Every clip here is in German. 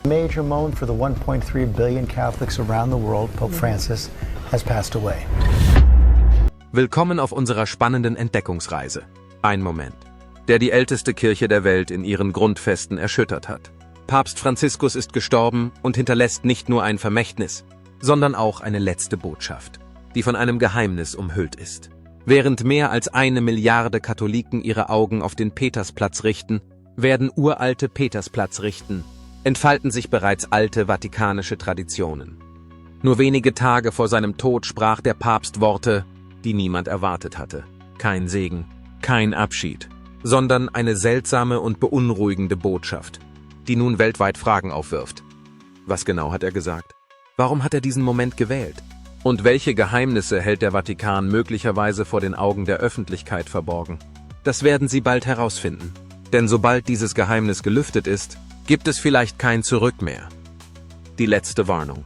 Major moan for the 1.3 billion Catholics around the world, Pope Francis has passed away. Willkommen auf unserer spannenden Entdeckungsreise. Ein Moment, der die älteste Kirche der Welt in ihren Grundfesten erschüttert hat. Papst Franziskus ist gestorben und hinterlässt nicht nur ein Vermächtnis, sondern auch eine letzte Botschaft, die von einem Geheimnis umhüllt ist. Während mehr als 1 Milliarde Katholiken ihre Augen auf den Petersplatz richten, werden uralte Petersplatz richten, entfalten sich bereits alte vatikanische Traditionen. Nur wenige Tage vor seinem Tod sprach der Papst Worte, die niemand erwartet hatte. Kein Segen, kein Abschied, sondern eine seltsame und beunruhigende Botschaft, die nun weltweit Fragen aufwirft. Was genau hat er gesagt? Warum hat er diesen Moment gewählt? Und welche Geheimnisse hält der Vatikan möglicherweise vor den Augen der Öffentlichkeit verborgen? Das werden Sie bald herausfinden. Denn sobald dieses Geheimnis gelüftet ist, gibt es vielleicht kein Zurück mehr. Die letzte Warnung.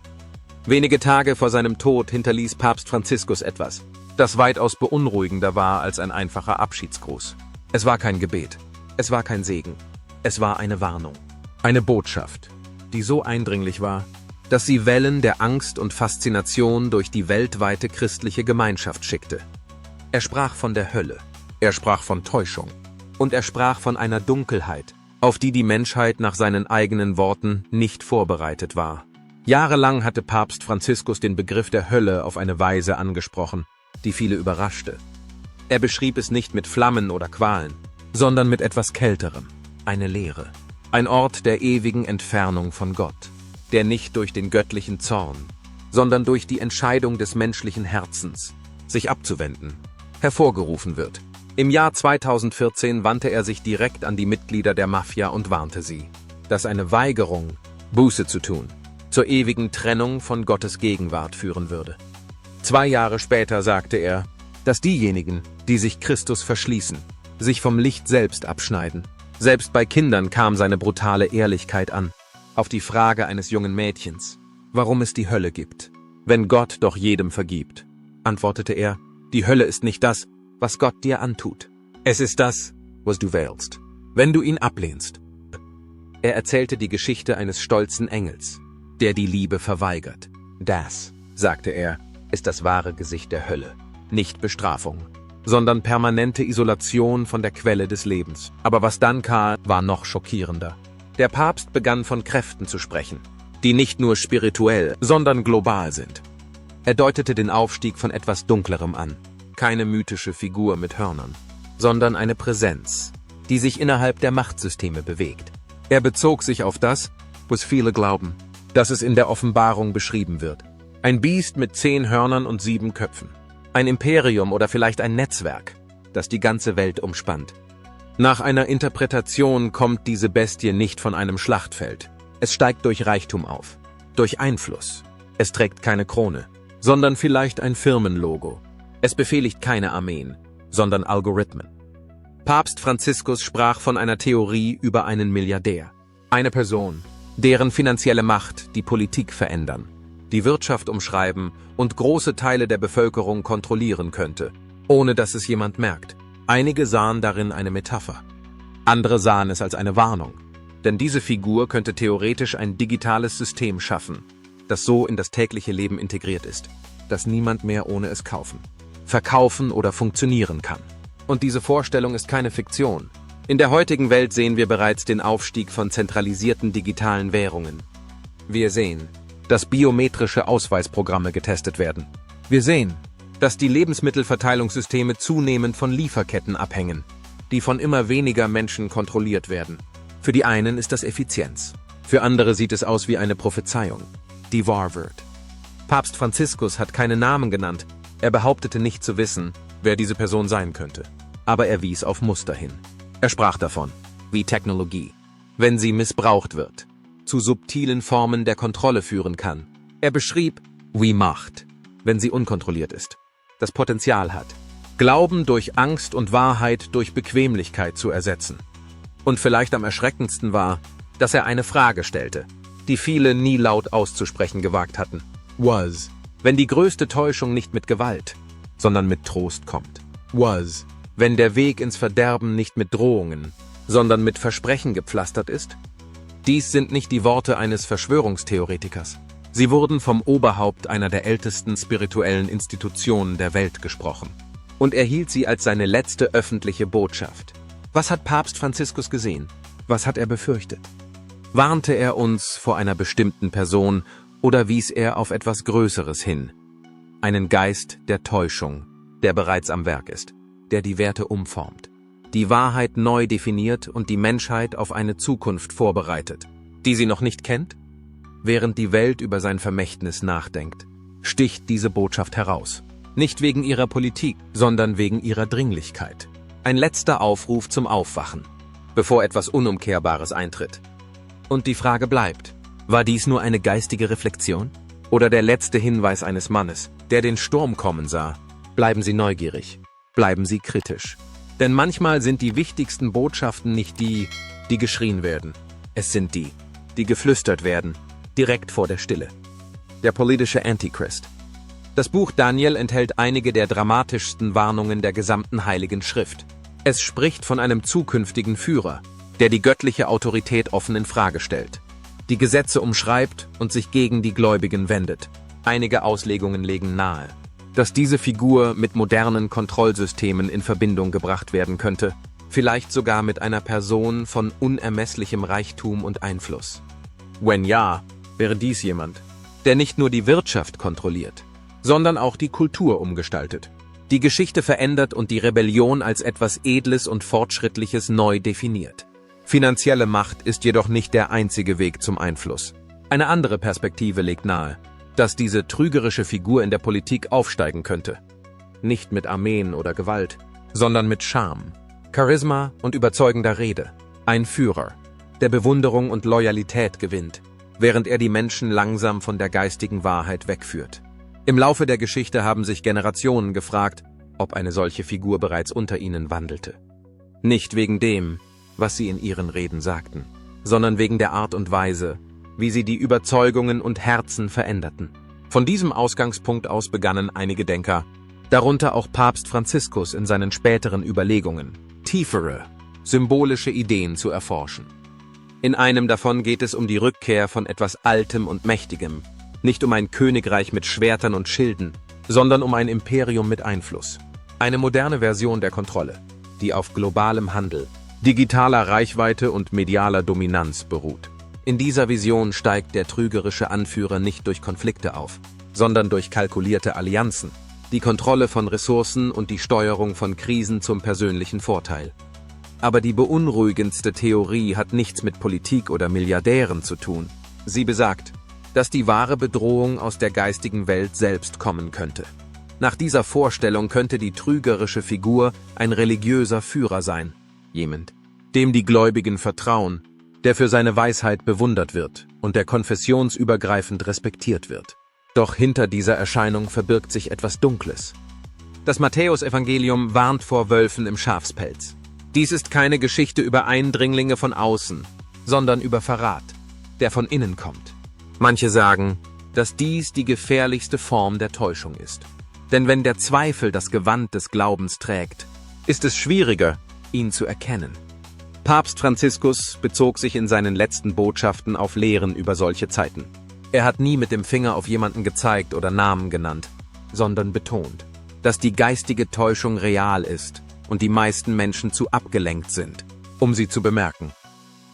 Wenige Tage vor seinem Tod hinterließ Papst Franziskus etwas, das weitaus beunruhigender war als ein einfacher Abschiedsgruß. Es war kein Gebet, es war kein Segen, es war eine Warnung. Eine Botschaft, die so eindringlich war, dass sie Wellen der Angst und Faszination durch die weltweite christliche Gemeinschaft schickte. Er sprach von der Hölle, er sprach von Täuschung und er sprach von einer Dunkelheit, auf die die Menschheit nach seinen eigenen Worten nicht vorbereitet war. Jahrelang hatte Papst Franziskus den Begriff der Hölle auf eine Weise angesprochen, die viele überraschte. Er beschrieb es nicht mit Flammen oder Qualen, sondern mit etwas Kälterem, eine Leere, ein Ort der ewigen Entfernung von Gott, der nicht durch den göttlichen Zorn, sondern durch die Entscheidung des menschlichen Herzens, sich abzuwenden, hervorgerufen wird. Im Jahr 2014 wandte er sich direkt an die Mitglieder der Mafia und warnte sie, dass eine Weigerung, Buße zu tun, zur ewigen Trennung von Gottes Gegenwart führen würde. 2 Jahre später sagte er, dass diejenigen, die sich Christus verschließen, sich vom Licht selbst abschneiden. Selbst bei Kindern kam seine brutale Ehrlichkeit an. Auf die Frage eines jungen Mädchens, warum es die Hölle gibt, wenn Gott doch jedem vergibt, antwortete er, die Hölle ist nicht das, was Gott dir antut. Es ist das, was du wählst, wenn du ihn ablehnst. Er erzählte die Geschichte eines stolzen Engels, der die Liebe verweigert. Das, sagte er, ist das wahre Gesicht der Hölle. Nicht Bestrafung, sondern permanente Isolation von der Quelle des Lebens. Aber was dann kam, war noch schockierender. Der Papst begann von Kräften zu sprechen, die nicht nur spirituell, sondern global sind. Er deutete den Aufstieg von etwas Dunklerem an. Keine mythische Figur mit Hörnern, sondern eine Präsenz, die sich innerhalb der Machtsysteme bewegt. Er bezog sich auf das, was viele glauben, dass es in der Offenbarung beschrieben wird. Ein Biest mit 10 Hörnern und 7 Köpfen. Ein Imperium oder vielleicht ein Netzwerk, das die ganze Welt umspannt. Nach einer Interpretation kommt diese Bestie nicht von einem Schlachtfeld. Es steigt durch Reichtum auf, durch Einfluss. Es trägt keine Krone, sondern vielleicht ein Firmenlogo. Es befehligt keine Armeen, sondern Algorithmen. Papst Franziskus sprach von einer Theorie über einen Milliardär. Eine Person, deren finanzielle Macht die Politik verändern, die Wirtschaft umschreiben und große Teile der Bevölkerung kontrollieren könnte, ohne dass es jemand merkt. Einige sahen darin eine Metapher. Andere sahen es als eine Warnung. Denn diese Figur könnte theoretisch ein digitales System schaffen, das so in das tägliche Leben integriert ist, dass niemand mehr ohne es verkaufen oder funktionieren kann. Und diese Vorstellung ist keine Fiktion. In der heutigen Welt sehen wir bereits den Aufstieg von zentralisierten digitalen Währungen. Wir sehen, dass biometrische Ausweisprogramme getestet werden. Wir sehen, dass die Lebensmittelverteilungssysteme zunehmend von Lieferketten abhängen, die von immer weniger Menschen kontrolliert werden. Für die einen ist das Effizienz, für andere sieht es aus wie eine Prophezeiung, die wahr wird. Papst Franziskus hat keine Namen genannt. Er behauptete nicht zu wissen, wer diese Person sein könnte. Aber er wies auf Muster hin. Er sprach davon, wie Technologie, wenn sie missbraucht wird, zu subtilen Formen der Kontrolle führen kann. Er beschrieb, wie Macht, wenn sie unkontrolliert ist, das Potenzial hat, Glauben durch Angst und Wahrheit durch Bequemlichkeit zu ersetzen. Und vielleicht am erschreckendsten war, dass er eine Frage stellte, die viele nie laut auszusprechen gewagt hatten. Wenn die größte Täuschung nicht mit Gewalt, sondern mit Trost kommt. Wenn der Weg ins Verderben nicht mit Drohungen, sondern mit Versprechen gepflastert ist. Dies sind nicht die Worte eines Verschwörungstheoretikers. Sie wurden vom Oberhaupt einer der ältesten spirituellen Institutionen der Welt gesprochen. Und er hielt sie als seine letzte öffentliche Botschaft. Was hat Papst Franziskus gesehen? Was hat er befürchtet? Warnte er uns vor einer bestimmten Person oder wies er auf etwas Größeres hin? Einen Geist der Täuschung, der bereits am Werk ist, der die Werte umformt, die Wahrheit neu definiert und die Menschheit auf eine Zukunft vorbereitet, die sie noch nicht kennt? Während die Welt über sein Vermächtnis nachdenkt, sticht diese Botschaft heraus. Nicht wegen ihrer Politik, sondern wegen ihrer Dringlichkeit. Ein letzter Aufruf zum Aufwachen, bevor etwas Unumkehrbares eintritt. Und die Frage bleibt, war dies nur eine geistige Reflexion? Oder der letzte Hinweis eines Mannes, der den Sturm kommen sah? Bleiben Sie neugierig, bleiben Sie kritisch. Denn manchmal sind die wichtigsten Botschaften nicht die, die geschrien werden. Es sind die, die geflüstert werden, direkt vor der Stille. Der politische Antichrist. Das Buch Daniel enthält einige der dramatischsten Warnungen der gesamten Heiligen Schrift. Es spricht von einem zukünftigen Führer, der die göttliche Autorität offen in Frage stellt, die Gesetze umschreibt und sich gegen die Gläubigen wendet. Einige Auslegungen legen nahe, dass diese Figur mit modernen Kontrollsystemen in Verbindung gebracht werden könnte, vielleicht sogar mit einer Person von unermesslichem Reichtum und Einfluss. Wenn ja, wäre dies jemand, der nicht nur die Wirtschaft kontrolliert, sondern auch die Kultur umgestaltet, die Geschichte verändert und die Rebellion als etwas Edles und Fortschrittliches neu definiert. Finanzielle Macht ist jedoch nicht der einzige Weg zum Einfluss. Eine andere Perspektive legt nahe, dass diese trügerische Figur in der Politik aufsteigen könnte. Nicht mit Armeen oder Gewalt, sondern mit Charme, Charisma und überzeugender Rede. Ein Führer, der Bewunderung und Loyalität gewinnt, während er die Menschen langsam von der geistigen Wahrheit wegführt. Im Laufe der Geschichte haben sich Generationen gefragt, ob eine solche Figur bereits unter ihnen wandelte. Nicht wegen dem, was sie in ihren Reden sagten, sondern wegen der Art und Weise, wie sie die Überzeugungen und Herzen veränderten. Von diesem Ausgangspunkt aus begannen einige Denker, darunter auch Papst Franziskus in seinen späteren Überlegungen, tiefere, symbolische Ideen zu erforschen. In einem davon geht es um die Rückkehr von etwas Altem und Mächtigem, nicht um ein Königreich mit Schwertern und Schilden, sondern um ein Imperium mit Einfluss. Eine moderne Version der Kontrolle, die auf globalem Handel, digitaler Reichweite und medialer Dominanz beruht. In dieser Vision steigt der trügerische Anführer nicht durch Konflikte auf, sondern durch kalkulierte Allianzen, die Kontrolle von Ressourcen und die Steuerung von Krisen zum persönlichen Vorteil. Aber die beunruhigendste Theorie hat nichts mit Politik oder Milliardären zu tun. Sie besagt, dass die wahre Bedrohung aus der geistigen Welt selbst kommen könnte. Nach dieser Vorstellung könnte die trügerische Figur ein religiöser Führer sein, jemand, dem die Gläubigen vertrauen, der für seine Weisheit bewundert wird und der konfessionsübergreifend respektiert wird. Doch hinter dieser Erscheinung verbirgt sich etwas Dunkles. Das Matthäusevangelium warnt vor Wölfen im Schafspelz. Dies ist keine Geschichte über Eindringlinge von außen, sondern über Verrat, der von innen kommt. Manche sagen, dass dies die gefährlichste Form der Täuschung ist. Denn wenn der Zweifel das Gewand des Glaubens trägt, ist es schwieriger, ihn zu erkennen. Papst Franziskus bezog sich in seinen letzten Botschaften auf Lehren über solche Zeiten. Er hat nie mit dem Finger auf jemanden gezeigt oder Namen genannt, sondern betont, dass die geistige Täuschung real ist und die meisten Menschen zu abgelenkt sind, um sie zu bemerken.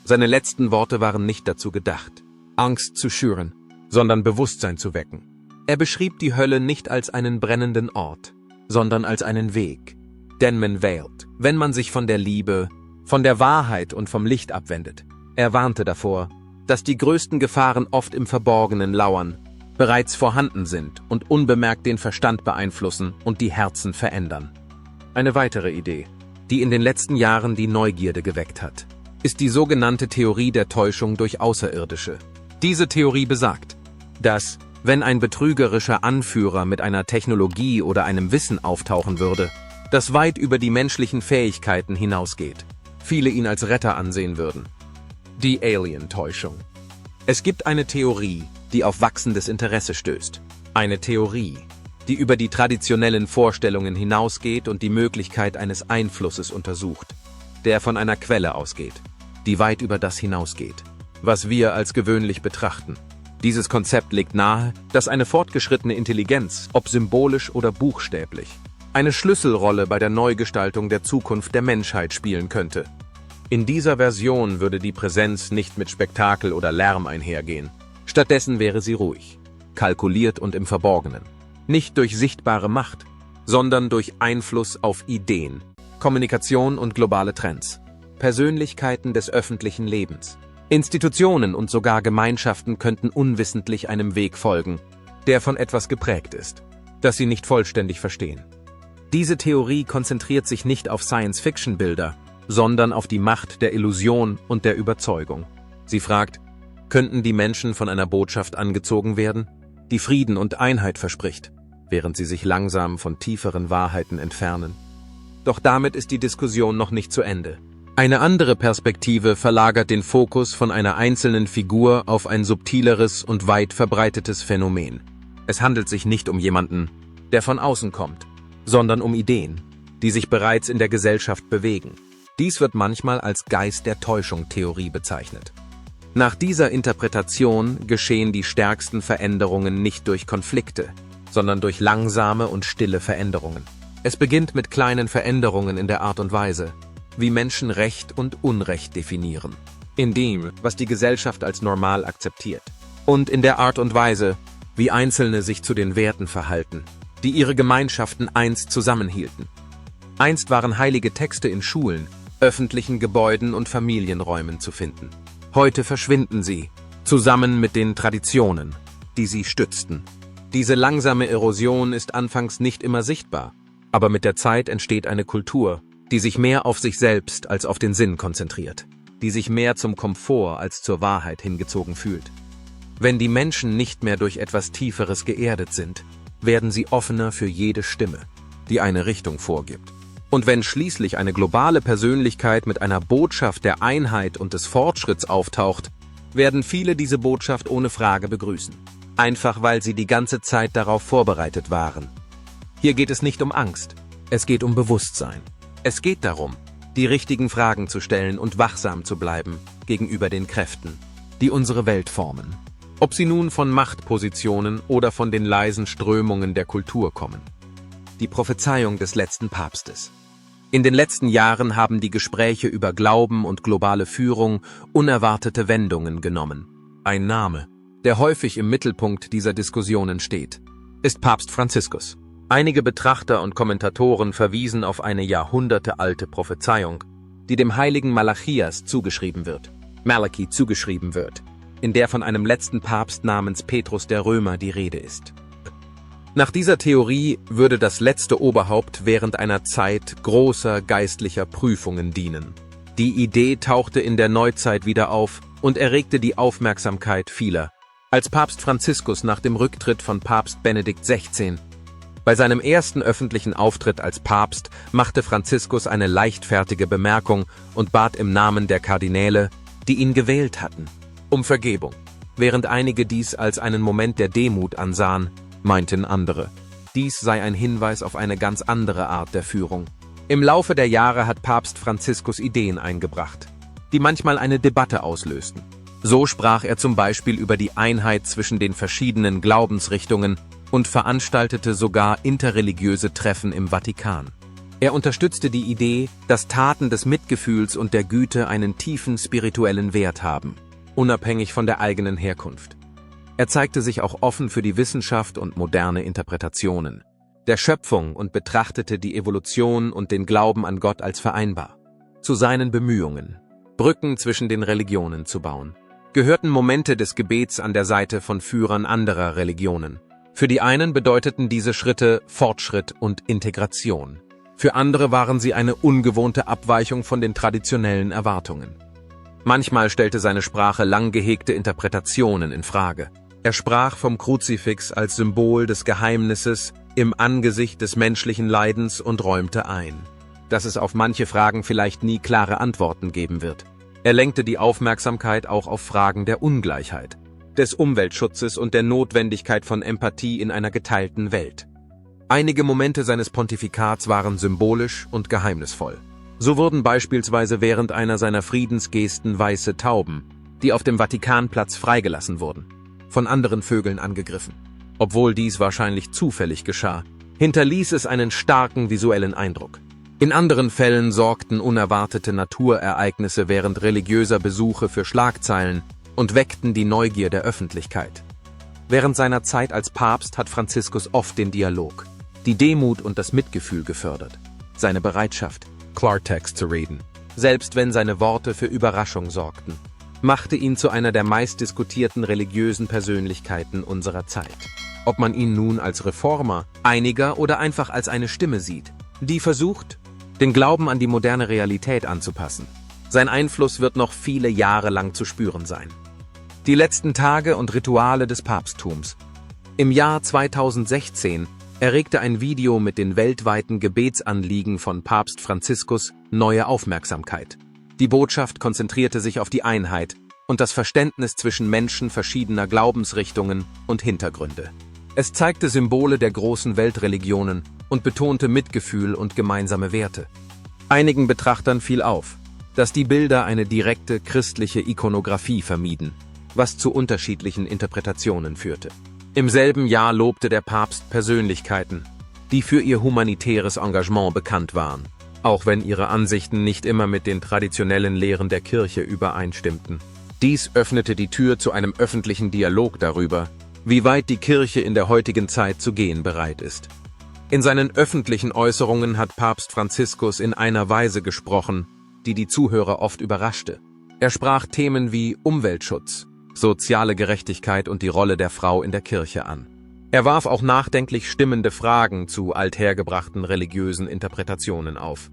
Seine letzten Worte waren nicht dazu gedacht, Angst zu schüren, sondern Bewusstsein zu wecken. Er beschrieb die Hölle nicht als einen brennenden Ort, sondern als einen Weg, den man wählt, wenn man sich von der Liebe, von der Wahrheit und vom Licht abwendet. Er warnte davor, dass die größten Gefahren oft im Verborgenen lauern, bereits vorhanden sind und unbemerkt den Verstand beeinflussen und die Herzen verändern. Eine weitere Idee, die in den letzten Jahren die Neugierde geweckt hat, ist die sogenannte Theorie der Täuschung durch Außerirdische. Diese Theorie besagt, dass, wenn ein betrügerischer Anführer mit einer Technologie oder einem Wissen auftauchen würde, das weit über die menschlichen Fähigkeiten hinausgeht, viele ihn als Retter ansehen würden. Die Alien-Täuschung. Es gibt eine Theorie, die auf wachsendes Interesse stößt. Eine Theorie, die über die traditionellen Vorstellungen hinausgeht und die Möglichkeit eines Einflusses untersucht, der von einer Quelle ausgeht, die weit über das hinausgeht. was wir als gewöhnlich betrachten. Dieses Konzept legt nahe, dass eine fortgeschrittene Intelligenz, ob symbolisch oder buchstäblich, eine Schlüsselrolle bei der Neugestaltung der Zukunft der Menschheit spielen könnte. In dieser Version würde die Präsenz nicht mit Spektakel oder Lärm einhergehen. Stattdessen wäre sie ruhig, kalkuliert und im Verborgenen. Nicht durch sichtbare Macht, sondern durch Einfluss auf Ideen, Kommunikation und globale Trends, Persönlichkeiten des öffentlichen Lebens. Institutionen und sogar Gemeinschaften könnten unwissentlich einem Weg folgen, der von etwas geprägt ist, das sie nicht vollständig verstehen. Diese Theorie konzentriert sich nicht auf Science-Fiction-Bilder, sondern auf die Macht der Illusion und der Überzeugung. Sie fragt, könnten die Menschen von einer Botschaft angezogen werden, die Frieden und Einheit verspricht, während sie sich langsam von tieferen Wahrheiten entfernen? Doch damit ist die Diskussion noch nicht zu Ende. Eine andere Perspektive verlagert den Fokus von einer einzelnen Figur auf ein subtileres und weit verbreitetes Phänomen. Es handelt sich nicht um jemanden, der von außen kommt, sondern um Ideen, die sich bereits in der Gesellschaft bewegen. Dies wird manchmal als Geist der Täuschung-Theorie bezeichnet. Nach dieser Interpretation geschehen die stärksten Veränderungen nicht durch Konflikte, sondern durch langsame und stille Veränderungen. Es beginnt mit kleinen Veränderungen in der Art und Weise, wie Menschen Recht und Unrecht definieren, in dem, was die Gesellschaft als normal akzeptiert, und in der Art und Weise, wie Einzelne sich zu den Werten verhalten, die ihre Gemeinschaften einst zusammenhielten. Einst waren heilige Texte in Schulen, öffentlichen Gebäuden und Familienräumen zu finden. Heute verschwinden sie, zusammen mit den Traditionen, die sie stützten. Diese langsame Erosion ist anfangs nicht immer sichtbar, aber mit der Zeit entsteht eine Kultur, die sich mehr auf sich selbst als auf den Sinn konzentriert, die sich mehr zum Komfort als zur Wahrheit hingezogen fühlt. Wenn die Menschen nicht mehr durch etwas Tieferes geerdet sind, werden sie offener für jede Stimme, die eine Richtung vorgibt. Und wenn schließlich eine globale Persönlichkeit mit einer Botschaft der Einheit und des Fortschritts auftaucht, werden viele diese Botschaft ohne Frage begrüßen, einfach weil sie die ganze Zeit darauf vorbereitet waren. Hier geht es nicht um Angst, es geht um Bewusstsein. Es geht darum, die richtigen Fragen zu stellen und wachsam zu bleiben gegenüber den Kräften, die unsere Welt formen. Ob sie nun von Machtpositionen oder von den leisen Strömungen der Kultur kommen. Die Prophezeiung des letzten Papstes. In den letzten Jahren haben die Gespräche über Glauben und globale Führung unerwartete Wendungen genommen. Ein Name, der häufig im Mittelpunkt dieser Diskussionen steht, ist Papst Franziskus. Einige Betrachter und Kommentatoren verwiesen auf eine jahrhundertealte Prophezeiung, die dem heiligen Malachias zugeschrieben wird, in der von einem letzten Papst namens Petrus der Römer die Rede ist. Nach dieser Theorie würde das letzte Oberhaupt während einer Zeit großer geistlicher Prüfungen dienen. Die Idee tauchte in der Neuzeit wieder auf und erregte die Aufmerksamkeit vieler, als Papst Franziskus nach dem Rücktritt von Papst Benedikt XVI. Bei seinem ersten öffentlichen Auftritt als Papst machte Franziskus eine leichtfertige Bemerkung und bat im Namen der Kardinäle, die ihn gewählt hatten, um Vergebung. Während einige dies als einen Moment der Demut ansahen, meinten andere, dies sei ein Hinweis auf eine ganz andere Art der Führung. Im Laufe der Jahre hat Papst Franziskus Ideen eingebracht, die manchmal eine Debatte auslösten. So sprach er zum Beispiel über die Einheit zwischen den verschiedenen Glaubensrichtungen und veranstaltete sogar interreligiöse Treffen im Vatikan. Er unterstützte die Idee, dass Taten des Mitgefühls und der Güte einen tiefen spirituellen Wert haben, unabhängig von der eigenen Herkunft. Er zeigte sich auch offen für die Wissenschaft und moderne Interpretationen der Schöpfung und betrachtete die Evolution und den Glauben an Gott als vereinbar. Zu seinen Bemühungen, Brücken zwischen den Religionen zu bauen, gehörten Momente des Gebets an der Seite von Führern anderer Religionen. Für die einen bedeuteten diese Schritte Fortschritt und Integration. Für andere waren sie eine ungewohnte Abweichung von den traditionellen Erwartungen. Manchmal stellte seine Sprache lang gehegte Interpretationen in Frage. Er sprach vom Kruzifix als Symbol des Geheimnisses im Angesicht des menschlichen Leidens und räumte ein, dass es auf manche Fragen vielleicht nie klare Antworten geben wird. Er lenkte die Aufmerksamkeit auch auf Fragen der Ungleichheit, des Umweltschutzes und der Notwendigkeit von Empathie in einer geteilten Welt. Einige Momente seines Pontifikats waren symbolisch und geheimnisvoll. So wurden beispielsweise während einer seiner Friedensgesten weiße Tauben, die auf dem Vatikanplatz freigelassen wurden, von anderen Vögeln angegriffen. Obwohl dies wahrscheinlich zufällig geschah, hinterließ es einen starken visuellen Eindruck. In anderen Fällen sorgten unerwartete Naturereignisse während religiöser Besuche für Schlagzeilen und weckten die Neugier der Öffentlichkeit. Während seiner Zeit als Papst hat Franziskus oft den Dialog, die Demut und das Mitgefühl gefördert, seine Bereitschaft, Klartext zu reden, selbst wenn seine Worte für Überraschung sorgten, machte ihn zu einer der meistdiskutierten religiösen Persönlichkeiten unserer Zeit. Ob man ihn nun als Reformer, Einiger oder einfach als eine Stimme sieht, die versucht, den Glauben an die moderne Realität anzupassen. Sein Einfluss wird noch viele Jahre lang zu spüren sein. Die letzten Tage und Rituale des Papsttums. Im Jahr 2016 erregte ein Video mit den weltweiten Gebetsanliegen von Papst Franziskus neue Aufmerksamkeit. Die Botschaft konzentrierte sich auf die Einheit und das Verständnis zwischen Menschen verschiedener Glaubensrichtungen und Hintergründe. Es zeigte Symbole der großen Weltreligionen und betonte Mitgefühl und gemeinsame Werte. Einigen Betrachtern fiel auf, dass die Bilder eine direkte christliche Ikonographie vermieden, was zu unterschiedlichen Interpretationen führte. Im selben Jahr lobte der Papst Persönlichkeiten, die für ihr humanitäres Engagement bekannt waren, auch wenn ihre Ansichten nicht immer mit den traditionellen Lehren der Kirche übereinstimmten. Dies öffnete die Tür zu einem öffentlichen Dialog darüber, wie weit die Kirche in der heutigen Zeit zu gehen bereit ist. In seinen öffentlichen Äußerungen hat Papst Franziskus in einer Weise gesprochen, die die Zuhörer oft überraschte. Er sprach Themen wie Umweltschutz, soziale Gerechtigkeit und die Rolle der Frau in der Kirche an. Er warf auch nachdenklich stimmende Fragen zu althergebrachten religiösen Interpretationen auf.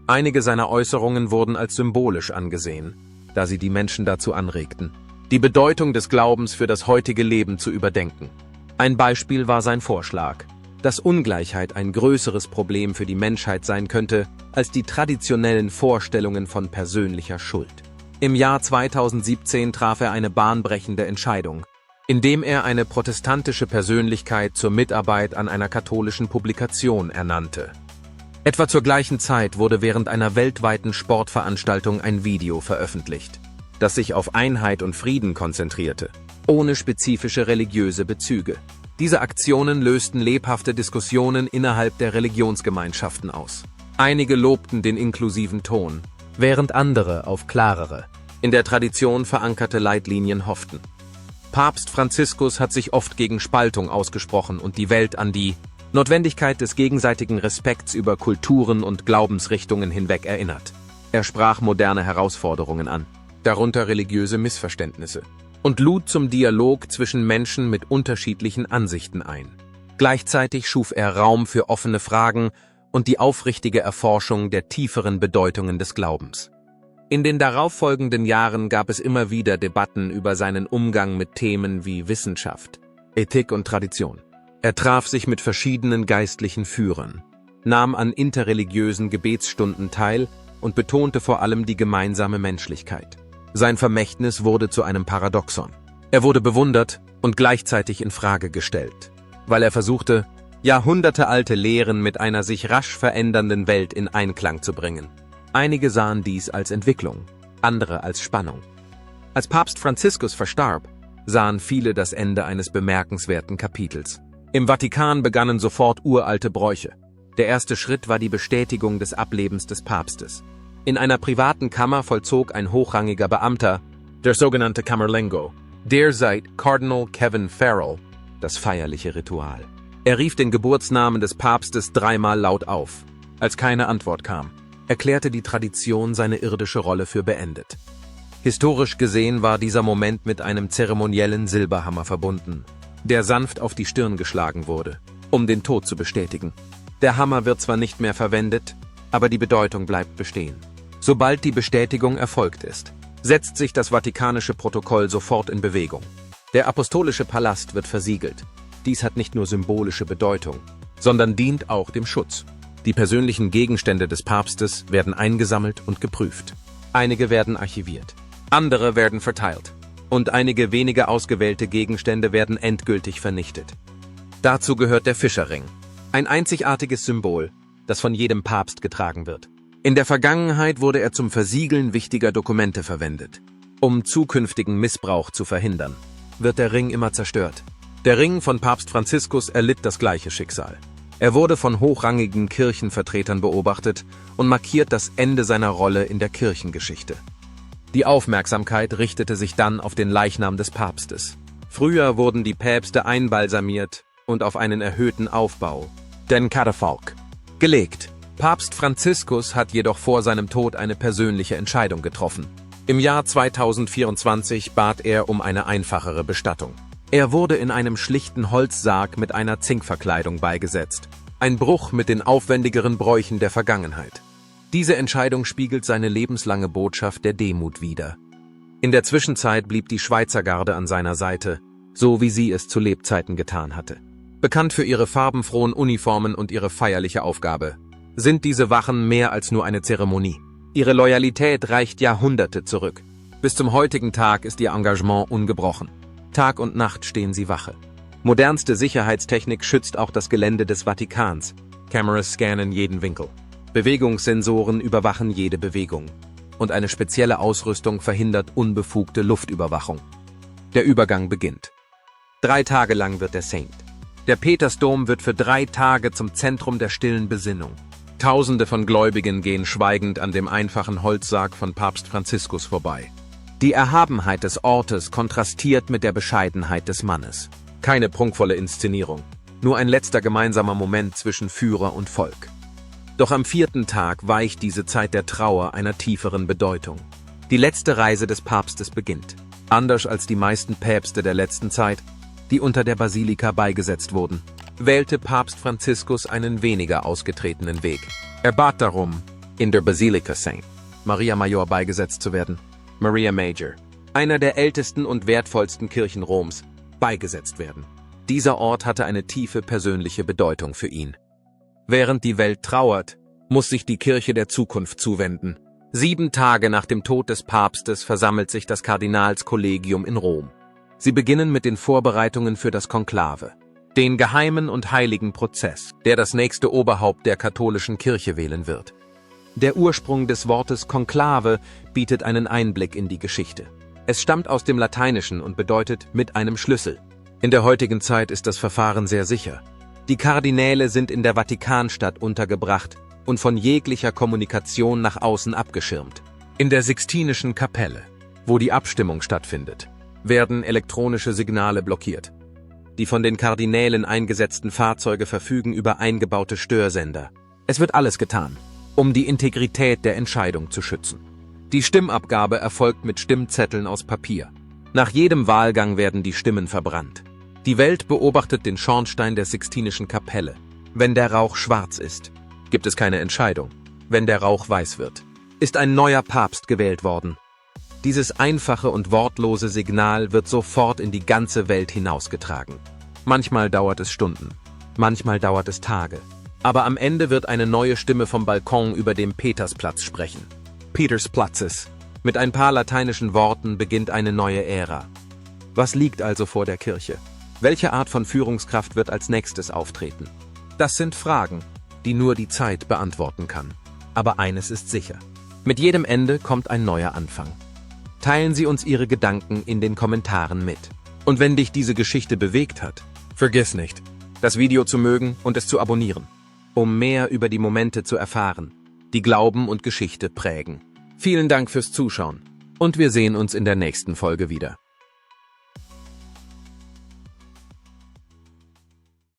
Einige seiner Äußerungen wurden als symbolisch angesehen, da sie die Menschen dazu anregten, die Bedeutung des Glaubens für das heutige Leben zu überdenken. Ein Beispiel war sein Vorschlag, dass Ungleichheit ein größeres Problem für die Menschheit sein könnte als die traditionellen Vorstellungen von persönlicher Schuld. Im Jahr 2017 traf er eine bahnbrechende Entscheidung, indem er eine protestantische Persönlichkeit zur Mitarbeit an einer katholischen Publikation ernannte. Etwa zur gleichen Zeit wurde während einer weltweiten Sportveranstaltung ein Video veröffentlicht, das sich auf Einheit und Frieden konzentrierte, ohne spezifische religiöse Bezüge. Diese Aktionen lösten lebhafte Diskussionen innerhalb der Religionsgemeinschaften aus. Einige lobten den inklusiven Ton, während andere auf klarere, in der Tradition verankerte Leitlinien hofften. Papst Franziskus hat sich oft gegen Spaltung ausgesprochen und die Welt an die Notwendigkeit des gegenseitigen Respekts über Kulturen und Glaubensrichtungen hinweg erinnert. Er sprach moderne Herausforderungen an, darunter religiöse Missverständnisse, und lud zum Dialog zwischen Menschen mit unterschiedlichen Ansichten ein. Gleichzeitig schuf er Raum für offene Fragen und die aufrichtige Erforschung der tieferen Bedeutungen des Glaubens. In den darauffolgenden Jahren gab es immer wieder Debatten über seinen Umgang mit Themen wie Wissenschaft, Ethik und Tradition. Er traf sich mit verschiedenen geistlichen Führern, nahm an interreligiösen Gebetsstunden teil und betonte vor allem die gemeinsame Menschlichkeit. Sein Vermächtnis wurde zu einem Paradoxon. Er wurde bewundert und gleichzeitig in Frage gestellt, weil er versuchte, jahrhundertealte Lehren mit einer sich rasch verändernden Welt in Einklang zu bringen. Einige sahen dies als Entwicklung, andere als Spannung. Als Papst Franziskus verstarb, sahen viele das Ende eines bemerkenswerten Kapitels. Im Vatikan begannen sofort uralte Bräuche. Der erste Schritt war die Bestätigung des Ablebens des Papstes. In einer privaten Kammer vollzog ein hochrangiger Beamter, der sogenannte Camerlengo, derzeit Kardinal Kevin Farrell, das feierliche Ritual. Er rief den Geburtsnamen des Papstes dreimal laut auf. Als keine Antwort kam, erklärte die Tradition seine irdische Rolle für beendet. Historisch gesehen war dieser Moment mit einem zeremoniellen Silberhammer verbunden, der sanft auf die Stirn geschlagen wurde, um den Tod zu bestätigen. Der Hammer wird zwar nicht mehr verwendet, aber die Bedeutung bleibt bestehen. Sobald die Bestätigung erfolgt ist, setzt sich das vatikanische Protokoll sofort in Bewegung. Der apostolische Palast wird versiegelt. Dies hat nicht nur symbolische Bedeutung, sondern dient auch dem Schutz. Die persönlichen Gegenstände des Papstes werden eingesammelt und geprüft. Einige werden archiviert, andere werden verteilt und einige wenige ausgewählte Gegenstände werden endgültig vernichtet. Dazu gehört der Fischerring, ein einzigartiges Symbol, das von jedem Papst getragen wird. In der Vergangenheit wurde er zum Versiegeln wichtiger Dokumente verwendet. Um zukünftigen Missbrauch zu verhindern, wird der Ring immer zerstört. Der Ring von Papst Franziskus erlitt das gleiche Schicksal. Er wurde von hochrangigen Kirchenvertretern beobachtet und markiert das Ende seiner Rolle in der Kirchengeschichte. Die Aufmerksamkeit richtete sich dann auf den Leichnam des Papstes. Früher wurden die Päpste einbalsamiert und auf einen erhöhten Aufbau, den Katafalk, gelegt. Papst Franziskus hat jedoch vor seinem Tod eine persönliche Entscheidung getroffen. Im Jahr 2024 bat er um eine einfachere Bestattung. Er wurde in einem schlichten Holzsarg mit einer Zinkverkleidung beigesetzt. Ein Bruch mit den aufwendigeren Bräuchen der Vergangenheit. Diese Entscheidung spiegelt seine lebenslange Botschaft der Demut wider. In der Zwischenzeit blieb die Schweizer Garde an seiner Seite, so wie sie es zu Lebzeiten getan hatte. Bekannt für ihre farbenfrohen Uniformen und ihre feierliche Aufgabe, sind diese Wachen mehr als nur eine Zeremonie. Ihre Loyalität reicht Jahrhunderte zurück. Bis zum heutigen Tag ist ihr Engagement ungebrochen. Tag und Nacht stehen sie Wache. Modernste Sicherheitstechnik schützt auch das Gelände des Vatikans. Kameras scannen jeden Winkel. Bewegungssensoren überwachen jede Bewegung. Und eine spezielle Ausrüstung verhindert unbefugte Luftüberwachung. Der Übergang beginnt. 3 Tage lang wird der Saint. Der Petersdom wird für 3 Tage zum Zentrum der stillen Besinnung. Tausende von Gläubigen gehen schweigend an dem einfachen Holzsarg von Papst Franziskus vorbei. Die Erhabenheit des Ortes kontrastiert mit der Bescheidenheit des Mannes. Keine prunkvolle Inszenierung, nur ein letzter gemeinsamer Moment zwischen Führer und Volk. Doch am 4. Tag weicht diese Zeit der Trauer einer tieferen Bedeutung. Die letzte Reise des Papstes beginnt. Anders als die meisten Päpste der letzten Zeit, die unter der Basilika beigesetzt wurden, wählte Papst Franziskus einen weniger ausgetretenen Weg. Er bat darum, in der Basilika St. Maria Major beigesetzt zu werden. Maria Major, einer der ältesten und wertvollsten Kirchen Roms, beigesetzt werden. Dieser Ort hatte eine tiefe persönliche Bedeutung für ihn. Während die Welt trauert, muss sich die Kirche der Zukunft zuwenden. 7 Tage nach dem Tod des Papstes versammelt sich das Kardinalskollegium in Rom. Sie beginnen mit den Vorbereitungen für das Konklave, den geheimen und heiligen Prozess, der das nächste Oberhaupt der katholischen Kirche wählen wird. Der Ursprung des Wortes Konklave bietet einen Einblick in die Geschichte. Es stammt aus dem Lateinischen und bedeutet mit einem Schlüssel. In der heutigen Zeit ist das Verfahren sehr sicher. Die Kardinäle sind in der Vatikanstadt untergebracht und von jeglicher Kommunikation nach außen abgeschirmt. In der Sixtinischen Kapelle, wo die Abstimmung stattfindet, werden elektronische Signale blockiert. Die von den Kardinälen eingesetzten Fahrzeuge verfügen über eingebaute Störsender. Es wird alles getan, um die Integrität der Entscheidung zu schützen. Die Stimmabgabe erfolgt mit Stimmzetteln aus Papier. Nach jedem Wahlgang werden die Stimmen verbrannt. Die Welt beobachtet den Schornstein der Sixtinischen Kapelle. Wenn der Rauch schwarz ist, gibt es keine Entscheidung. Wenn der Rauch weiß wird, ist ein neuer Papst gewählt worden. Dieses einfache und wortlose Signal wird sofort in die ganze Welt hinausgetragen. Manchmal dauert es Stunden, manchmal dauert es Tage. Aber am Ende wird eine neue Stimme vom Balkon über dem Petersplatz sprechen. Petersplatzes. Mit ein paar lateinischen Worten beginnt eine neue Ära. Was liegt also vor der Kirche? Welche Art von Führungskraft wird als nächstes auftreten? Das sind Fragen, die nur die Zeit beantworten kann. Aber eines ist sicher. Mit jedem Ende kommt ein neuer Anfang. Teilen Sie uns Ihre Gedanken in den Kommentaren mit. Und wenn dich diese Geschichte bewegt hat, vergiss nicht, das Video zu mögen und es zu abonnieren, um mehr über die Momente zu erfahren, die Glauben und Geschichte prägen. Vielen Dank fürs Zuschauen und wir sehen uns in der nächsten Folge wieder.